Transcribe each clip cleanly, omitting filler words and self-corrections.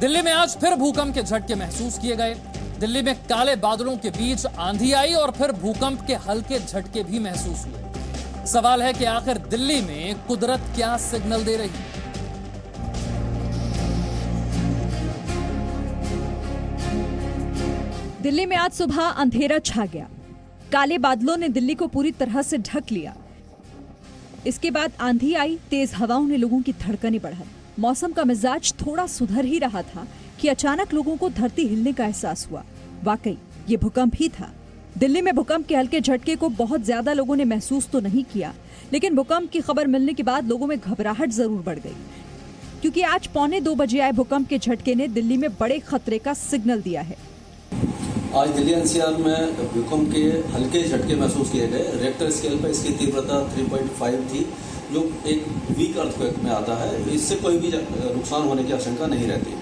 दिल्ली में आज फिर भूकंप के झटके महसूस किए गए। दिल्ली में काले बादलों के बीच आंधी आई और फिर भूकंप के हल्के झटके भी महसूस हुए। सवाल है कि आखिर दिल्ली में कुदरत क्या सिग्नल दे रही है? दिल्ली में आज सुबह अंधेरा छा गया। काले बादलों ने दिल्ली को पूरी तरह से ढक लिया। इसके बाद आंधी आई, तेज हवाओं ने लोगों की धड़कनें बढ़ाई। मौसम का मिजाज थोड़ा सुधर ही रहा था कि अचानक लोगों को धरती हिलने का एहसास हुआ। वाकई ये भूकंप ही था। दिल्ली में भूकंप के हल्के झटके को बहुत ज्यादा लोगों ने महसूस तो नहीं किया, लेकिन भूकंप की खबर मिलने के बाद लोगों में घबराहट जरूर बढ़ गई, क्योंकि आज 1:45 बजे आए भूकंप के झटके ने दिल्ली में बड़े खतरे का सिग्नल दिया है। आज दिल्ली एनसीआर में भूकंप के हल्के झटके महसूस किए गए। रेक्टर स्केल पर इसकी तीव्रता 3.5 थी, जो एक वीक अर्थक्वेक में आता है। इससे कोई भी नुकसान होने की आशंका नहीं रहती।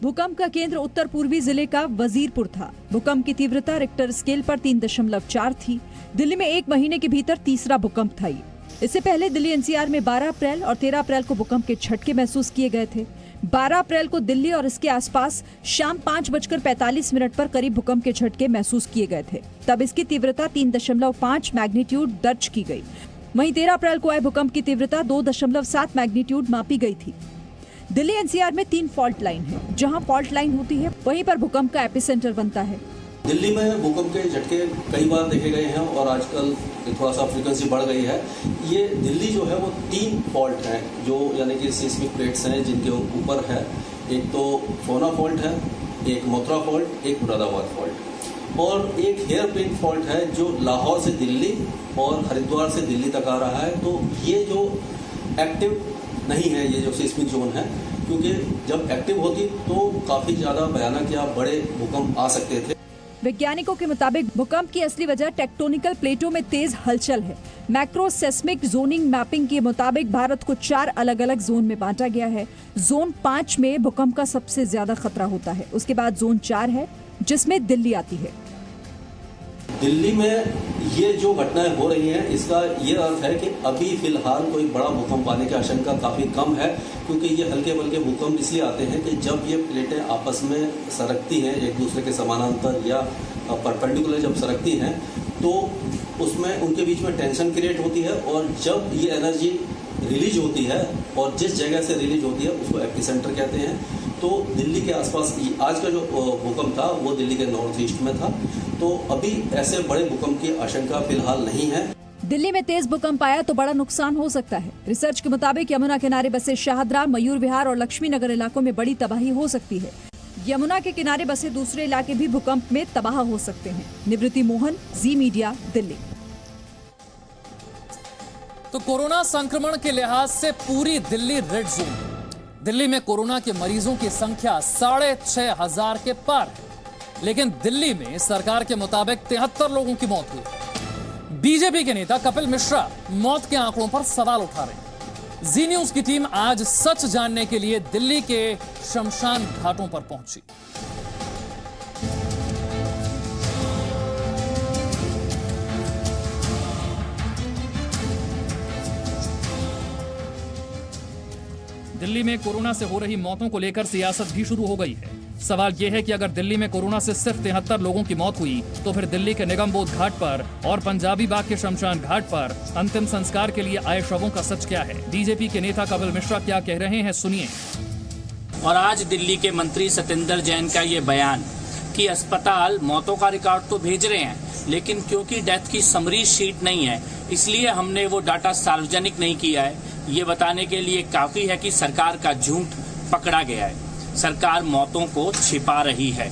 भूकंप का केंद्र उत्तर पूर्वी जिले का वजीरपुर था। भूकंप की तीव्रता रेक्टर स्केल पर 3.4 थी। दिल्ली में एक महीने के भीतर तीसरा भूकंप था। इससे पहले दिल्ली एनसीआर में 12 अप्रैल और 13 अप्रैल को भूकंप के झटके महसूस किए गए थे। 12 अप्रैल को दिल्ली और इसके आसपास शाम 5:45 पर करीब भूकंप के झटके महसूस किए गए थे। तब इसकी तीव्रता 3.5 मैग्नीट्यूड दर्ज की गई। वहीं 13 अप्रैल को आए भूकंप की तीव्रता 2.7 मैग्नीट्यूड मापी गई थी। दिल्ली एनसीआर में 3 फॉल्ट लाइन है। जहां फॉल्ट लाइन होती है वहीं पर भूकंप का एपिसेंटर बनता है। दिल्ली में भूकंप के झटके कई बार देखे गए हैं और आजकल थोड़ा सा फ्रीक्वेंसी बढ़ गई है। ये दिल्ली जो है वो 3 फॉल्ट हैं, जो यानी कि सिस्मिक प्लेट्स हैं जिनके ऊपर है। एक तो फोना फॉल्ट है, एक मोथरा फॉल्ट, एक मुरादाबाद फॉल्ट और एक हेयर पिन फॉल्ट है जो लाहौर से दिल्ली और हरिद्वार से दिल्ली तक आ रहा है। तो ये जो एक्टिव नहीं है, ये जो सिस्मिक जोन है, क्योंकि जब एक्टिव होती तो काफी ज्यादा भयानक या बड़े भूकंप आ सकते थे। वैज्ञानिकों के मुताबिक भूकंप की असली वजह टेक्टोनिकल प्लेटों में तेज हलचल है। मैक्रो सेस्मिक जोनिंग मैपिंग के मुताबिक भारत को 4 अलग अलग जोन में बांटा गया है। जोन 5 में भूकंप का सबसे ज्यादा खतरा होता है। उसके बाद जोन 4 है, जिसमें दिल्ली आती है। दिल्ली में ये जो घटनाएं हो रही हैं, इसका ये अर्थ है कि अभी फिलहाल कोई बड़ा भूकंप आने की आशंका काफी कम है, क्योंकि ये हल्के बल्के भूकंप इसलिए आते हैं कि जब ये प्लेटें आपस में सरकती हैं, एक दूसरे के समानांतर या परपेंडिकुलर जब सरकती हैं, तो उसमें उनके बीच में टेंशन क्रिएट होती है और जब ये एनर्जी रिलीज होती है और जिस जगह से रिलीज होती है उसको एपिसेंटर कहते हैं। तो दिल्ली के आसपास आज का जो भूकंप था वो दिल्ली के नॉर्थ ईस्ट में था। तो अभी ऐसे बड़े भूकंप की आशंका फिलहाल नहीं है। दिल्ली में तेज भूकंप आया तो बड़ा नुकसान हो सकता है। रिसर्च के मुताबिक यमुना किनारे बसे शाहदरा, मयूर विहार और लक्ष्मी नगर इलाकों में बड़ी तबाही हो सकती है। यमुना के किनारे बसे दूसरे इलाके भी भूकंप में तबाह हो सकते हैं। निवृत्ति मोहन, जी मीडिया, दिल्ली। तो कोरोना संक्रमण के लिहाज से पूरी दिल्ली रेड जोन। दिल्ली में कोरोना के मरीजों की संख्या 6,500 के पार है, लेकिन दिल्ली में सरकार के मुताबिक 73 लोगों की मौत हुई। बीजेपी के नेता कपिल मिश्रा मौत के आंकड़ों पर सवाल उठा रहे हैं। जी न्यूज की टीम आज सच जानने के लिए दिल्ली के शमशान घाटों पर पहुंची। दिल्ली में कोरोना से हो रही मौतों को लेकर सियासत भी शुरू हो गई है। सवाल यह है कि अगर दिल्ली में कोरोना से सिर्फ 73 लोगों की मौत हुई तो फिर दिल्ली के निगमबोध घाट पर और पंजाबी बाग के शमशान घाट पर अंतिम संस्कार के लिए आए शवों का सच क्या है? बीजेपी के नेता कपिल मिश्रा क्या कह रहे हैं, सुनिए। और आज दिल्ली के मंत्री सत्येंद्र जैन का ये बयान कि अस्पताल मौतों का रिकॉर्ड तो भेज रहे हैं, लेकिन क्योंकि डेथ की समरी शीट नहीं है इसलिए हमने वो डाटा सार्वजनिक नहीं किया है। ये बताने के लिए काफी है कि सरकार का झूठ पकड़ा गया है। सरकार मौतों को छिपा रही है।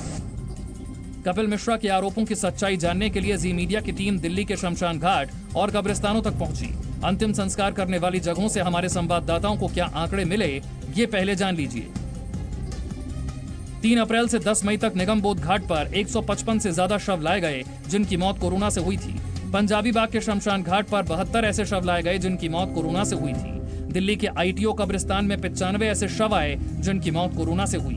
कपिल मिश्रा के आरोपों की सच्चाई जानने के लिए जी मीडिया की टीम दिल्ली के शमशान घाट और कब्रिस्तानों तक पहुंची। अंतिम संस्कार करने वाली जगहों से हमारे संवाददाताओं को क्या आंकड़े मिले, ये पहले जान लीजिए। 3 अप्रैल से 10 मई तक निगमबोध घाट पर 155 से ज्यादा शव लाए गए जिनकी मौत कोरोना से हुई थी। पंजाबी बाग के शमशान घाट पर 72 ऐसे शव लाए गए जिनकी मौत कोरोना से हुई थी। दिल्ली के आईटीओ कब्रिस्तान में 95 ऐसे शव आए जिनकी मौत कोरोना से हुई।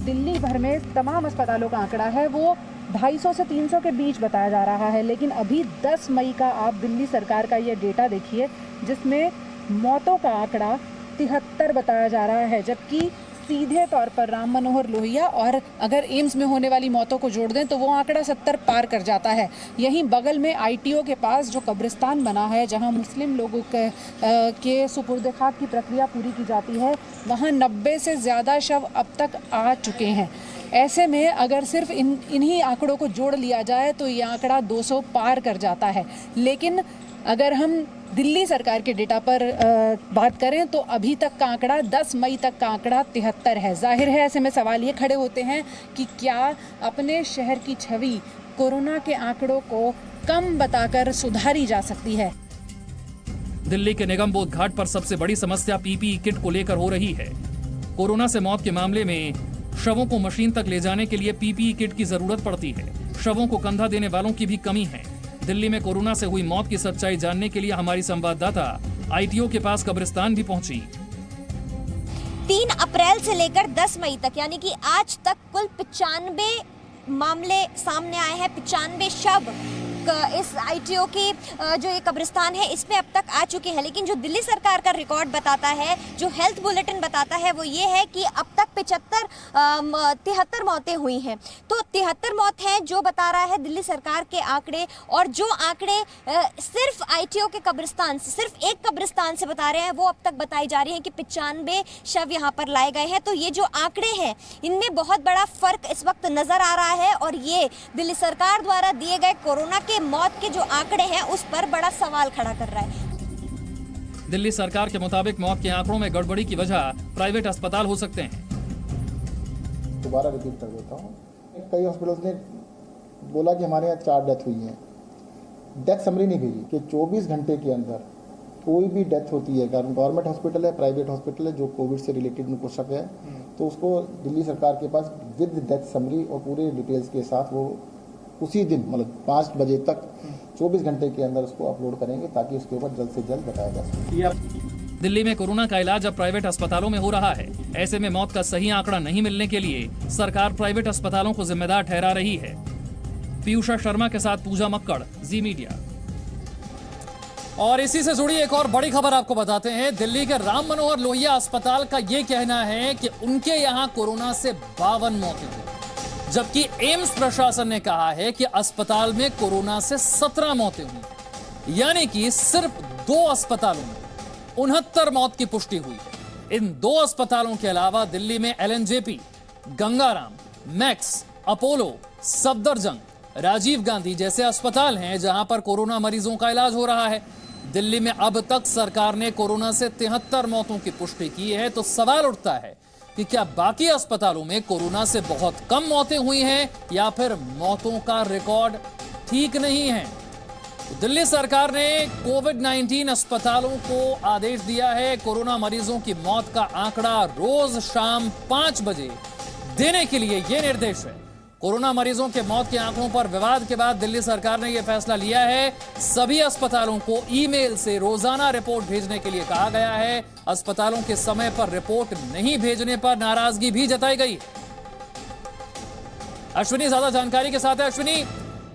दिल्ली भर में तमाम अस्पतालों का आंकड़ा है वो 250 से 300 के बीच बताया जा रहा है, लेकिन अभी 10 मई का आप दिल्ली सरकार का ये डेटा देखिए जिसमें मौतों का आंकड़ा 73 बताया जा रहा है, जबकि सीधे तौर पर राम मनोहर लोहिया और अगर एम्स में होने वाली मौतों को जोड़ दें तो वो आंकड़ा 70 पार कर जाता है। यहीं बगल में ITO के पास जो कब्रिस्तान बना है, जहां मुस्लिम लोगों के सुपुर्द खाक की प्रक्रिया पूरी की जाती है, वहां 90 से ज़्यादा शव अब तक आ चुके हैं। ऐसे में अगर सिर्फ इन्हीं आंकड़ों को जोड़ लिया जाए तो ये आंकड़ा 200 पार कर जाता है। लेकिन अगर हम दिल्ली सरकार के डेटा पर बात करें तो अभी तक का आंकड़ा 10 मई तक का आंकड़ा 73 है। जाहिर है ऐसे में सवाल ये खड़े होते हैं कि क्या अपने शहर की छवि कोरोना के आंकड़ों को कम बताकर सुधारी जा सकती है। दिल्ली के निगम बोध घाट पर सबसे बड़ी समस्या PPE किट को लेकर हो रही है। कोरोना से मौत के मामले में शवों को मशीन तक ले जाने के लिए PPE किट की जरूरत पड़ती है। शवों को कंधा देने वालों की भी कमी है। दिल्ली में कोरोना से हुई मौत की सच्चाई जानने के लिए हमारी संवाददाता ITO के पास कब्रिस्तान भी पहुंची। 3 अप्रैल से लेकर 10 मई तक यानी कि आज तक कुल 95 मामले सामने आए हैं। 95 शव इस ITO की जो ये कब्रिस्तान है इसमें अब तक आ चुके हैं। लेकिन जो दिल्ली सरकार का रिकॉर्ड बताता है, जो हेल्थ बुलेटिन बताता है, वो ये है कि अब तक 73 मौतें हुई हैं। तो 73 मौत हैं जो बता रहा है दिल्ली सरकार के आंकड़े, और जो आंकड़े सिर्फ ITO के कब्रिस्तान से, सिर्फ एक कब्रिस्तान से बता रहे हैं, वो अब तक बताई जा रही है कि 95 शव यहाँ पर लाए गए हैं। तो ये जो आंकड़े हैं इनमें बहुत बड़ा फर्क इस वक्त नजर आ रहा है, और ये दिल्ली सरकार द्वारा दिए गए कोरोना के मौत के जो आंकड़े हैं उस पर बड़ा सवाल खड़ा कर रहा है। दिल्ली सरकार के मुताबिक मौत के आंकड़ों में गड़बड़ी की वजह प्राइवेट अस्पताल हो सकते हैं। दोबारा रिपीट कर देता हूँ, कई हॉस्पिटल्स ने बोला कि हमारे यहाँ 4 डेथ हुई हैं। डेथ समरी नहीं भेजी कि 24 घंटे के अंदर कोई भी डेथ होती है, गवर्नमेंट हॉस्पिटल है, प्राइवेट हॉस्पिटल है, जो कोविड से रिलेटेड उनको शक है, तो उसको दिल्ली सरकार के पास विद डेथ समरी और पूरे डिटेल्स के साथ वो उसी दिन मतलब 5 बजे तक 24 घंटे के अंदर उसको अपलोड करेंगे, ताकि उसके ऊपर जल्द से जल्द बताया जा सके। दिल्ली में कोरोना का इलाज अब प्राइवेट अस्पतालों में हो रहा है। ऐसे में मौत का सही आंकड़ा नहीं मिलने के लिए सरकार प्राइवेट अस्पतालों को जिम्मेदार ठहरा रही है। पीयूषा शर्मा के साथ पूजा मक्कड़, जी मीडिया। और इसी से जुड़ी एक और बड़ी खबर आपको बताते हैं। दिल्ली के राम मनोहर लोहिया अस्पताल का यह कहना है कि उनके यहां कोरोना से 52 मौतें हुई, जबकि एम्स प्रशासन ने कहा है कि अस्पताल में कोरोना से 17 मौतें हुई, यानी कि सिर्फ 2 अस्पतालों में 69 मौत की पुष्टि हुई। इन 2 अस्पतालों के अलावा दिल्ली में LNJP, Gangaram, Max, Apollo, Safdarjung, Rajiv Gandhi जैसे अस्पताल हैं जहां पर कोरोना मरीजों का इलाज हो रहा है। दिल्ली में अब तक सरकार ने कोरोना से 73 मौतों की पुष्टि की है। तो सवाल उठता है कि क्या बाकी अस्पतालों में कोरोना से बहुत कम मौतें हुई हैं, या फिर मौतों का रिकॉर्ड ठीक नहीं है। तो दिल्ली सरकार ने कोविड-19 अस्पतालों को आदेश दिया है कोरोना मरीजों की मौत का आंकड़ा रोज शाम 5 बजे देने के लिए यह निर्देश है। कोरोना मरीजों के मौत के आंकड़ों पर विवाद के बाद दिल्ली सरकार ने यह फैसला लिया है। सभी अस्पतालों को ईमेल से रोजाना रिपोर्ट भेजने के लिए कहा गया है। अस्पतालों के समय पर रिपोर्ट नहीं भेजने पर नाराजगी भी जताई गई। अश्विनी ज्यादा जानकारी के साथ है। अश्विनी,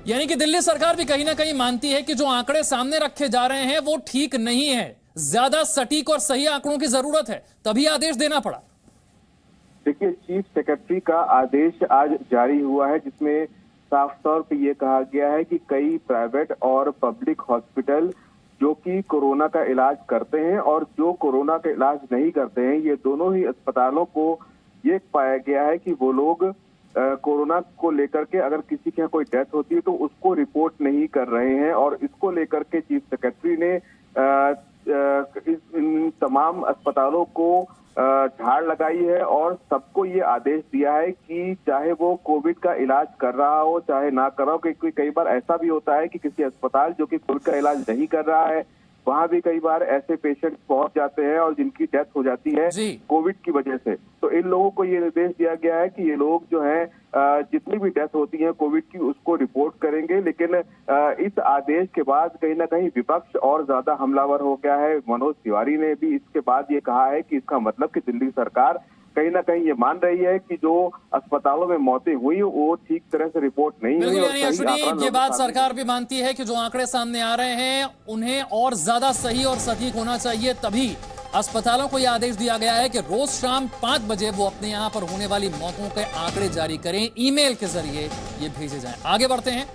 यानी कि दिल्ली सरकार भी कहीं ना कहीं मानती है कि जो आंकड़े सामने रखे जा रहे हैं वो ठीक नहीं है, ज्यादा सटीक और सही आंकड़ों की जरूरत है, तभी आदेश देना पड़ा। देखिए, चीफ सेक्रेटरी का आदेश आज जारी हुआ है, जिसमें साफ तौर पे ये कहा गया है कि कई प्राइवेट और पब्लिक हॉस्पिटल जो कि कोरोना का इलाज करते हैं और जो कोरोना का इलाज नहीं करते हैं, ये दोनों ही अस्पतालों को ये पाया गया है कि वो लोग कोरोना को लेकर के अगर किसी के यहाँ कोई डेथ होती है तो उसको रिपोर्ट नहीं कर रहे हैं। और इसको लेकर के चीफ सेक्रेटरी ने इन तमाम अस्पतालों को झाड़ लगाई है और सबको ये आदेश दिया है कि चाहे वो कोविड का इलाज कर रहा हो चाहे ना कर रहा हो, क्योंकि कई बार ऐसा भी होता है कि किसी अस्पताल जो कि कोविड का इलाज नहीं कर रहा है वहां भी कई बार ऐसे पेशेंट पहुंच जाते हैं और जिनकी डेथ हो जाती है कोविड की वजह से। तो इन लोगों को ये निर्देश दिया गया है कि ये लोग जो है जितनी भी डेथ होती है कोविड की उसको रिपोर्ट करेंगे। लेकिन इस आदेश के बाद कहीं ना कहीं विपक्ष और ज्यादा हमलावर हो गया है। मनोज तिवारी ने भी इसके बाद ये कहा है कि इसका मतलब कि दिल्ली सरकार कहीं ना कहीं ये मान रही है कि जो अस्पतालों में मौतें हुई वो ठीक तरह से रिपोर्ट नहीं हुई। ये बात सरकार भी मानती है कि जो आंकड़े सामने आ रहे हैं उन्हें और ज्यादा सही और सटीक होना चाहिए, तभी अस्पतालों को यह आदेश दिया गया है कि रोज शाम 5 बजे वो अपने यहां पर होने वाली मौतों के आंकड़े जारी करें, ईमेल के जरिए ये भेजे जाएं। आगे बढ़ते हैं।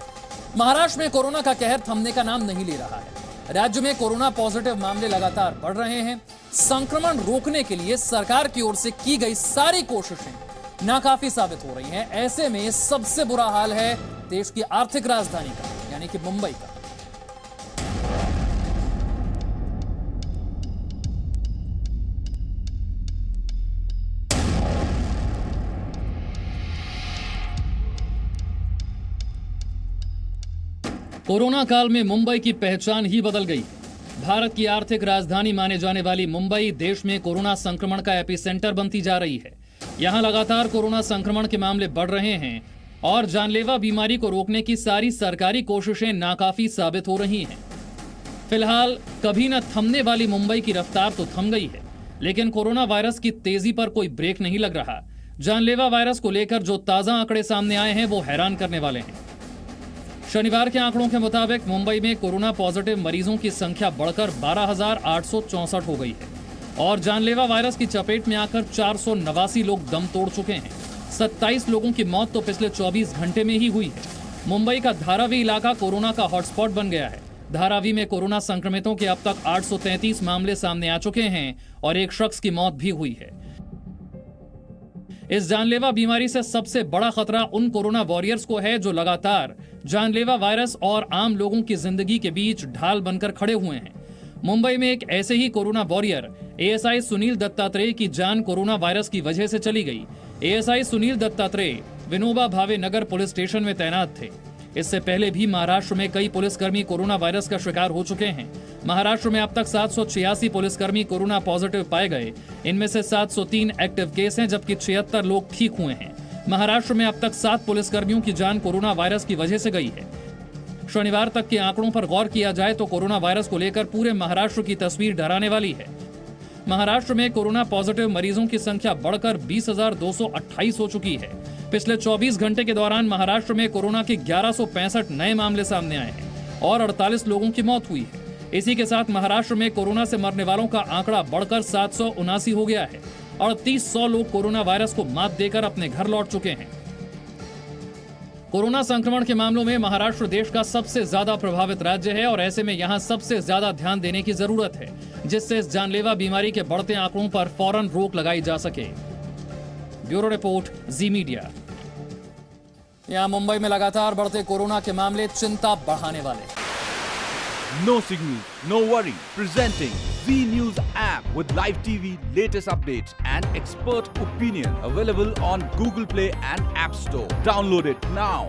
महाराष्ट्र में कोरोना का कहर थमने का नाम नहीं ले रहा है। राज्य में कोरोना पॉजिटिव मामले लगातार बढ़ रहे हैं। संक्रमण रोकने के लिए सरकार की ओर से की गई सारी कोशिशें नाकाफी साबित हो रही हैं। ऐसे में सबसे बुरा हाल है देश की आर्थिक राजधानी का, यानी कि मुंबई का। कोरोना काल में मुंबई की पहचान ही बदल गई। भारत की आर्थिक राजधानी माने जाने वाली मुंबई देश में कोरोना संक्रमण का एपिसेंटर बनती जा रही है। यहां लगातार कोरोना संक्रमण के मामले बढ़ रहे हैं और जानलेवा बीमारी को रोकने की सारी सरकारी कोशिशें नाकाफी साबित हो रही हैं। फिलहाल कभी न थमने वाली मुंबई की रफ्तार तो थम गई है, लेकिन कोरोना वायरस की तेजी पर कोई ब्रेक नहीं लग रहा। जानलेवा वायरस को लेकर जो ताजा आंकड़े सामने आए हैं वो हैरान करने वाले हैं। शनिवार के आंकड़ों के मुताबिक मुंबई में कोरोना पॉजिटिव मरीजों की संख्या बढ़कर 12,864 हो गई है और जानलेवा वायरस की चपेट में आकर 489 लोग दम तोड़ चुके हैं। 27 लोगों की मौत तो पिछले 24 घंटे में ही हुई है। मुंबई का धारावी इलाका कोरोना का हॉटस्पॉट बन गया है। धारावी में कोरोना संक्रमितों के अब तक 833 मामले सामने आ चुके हैं और एक शख्स की मौत भी हुई है। इस जानलेवा बीमारी से सबसे बड़ा खतरा उन कोरोना वॉरियर्स को है जो लगातार जानलेवा वायरस और आम लोगों की जिंदगी के बीच ढाल बनकर खड़े हुए हैं। मुंबई में एक ऐसे ही corona warrior ASI Sunil Dattatreya की जान कोरोना वायरस की वजह से चली गई। एएसआई सुनील दत्तात्रेय विनोबा भावे नगर पुलिस स्टेशन में तैनात थे। इससे पहले भी महाराष्ट्र में कई पुलिसकर्मी कोरोना वायरस का शिकार हो चुके हैं। महाराष्ट्र में अब तक 786 पुलिसकर्मी कोरोना पॉजिटिव पाए गए। इनमें से 703 एक्टिव केस हैं, जबकि 76 लोग ठीक हुए हैं। महाराष्ट्र में अब तक 7 पुलिसकर्मियों की जान कोरोना वायरस की वजह से गई है। शनिवार तक के आंकड़ों पर गौर किया जाए तो कोरोना वायरस को लेकर पूरे महाराष्ट्र की तस्वीर डराने वाली है। महाराष्ट्र में कोरोना पॉजिटिव मरीजों की संख्या बढ़कर 20,228 हो चुकी है। पिछले 24 घंटे के दौरान महाराष्ट्र में कोरोना के 1165 नए मामले सामने आए हैं और 48 लोगों की मौत हुई है। इसी के साथ महाराष्ट्र में कोरोना से मरने वालों का आंकड़ा बढ़कर 779 हो गया है और 300 लोग कोरोना वायरस को मात देकर अपने घर लौट चुके हैं। कोरोना संक्रमण के मामलों में महाराष्ट्र देश का सबसे ज्यादा प्रभावित राज्य है और ऐसे में यहां सबसे ज्यादा ध्यान देने की जरूरत है, जिससे इस जानलेवा बीमारी के बढ़ते आंकड़ों पर फौरन रोक लगाई जा सके। ब्यूरो रिपोर्ट, जी मीडिया। यहां मुंबई में लगातार बढ़ते कोरोना के मामले चिंता बढ़ाने वाले। No signal, no worry. Presenting Z News app with live TV, latest updates and expert opinion. Available on Google Play and App Store. Download it now.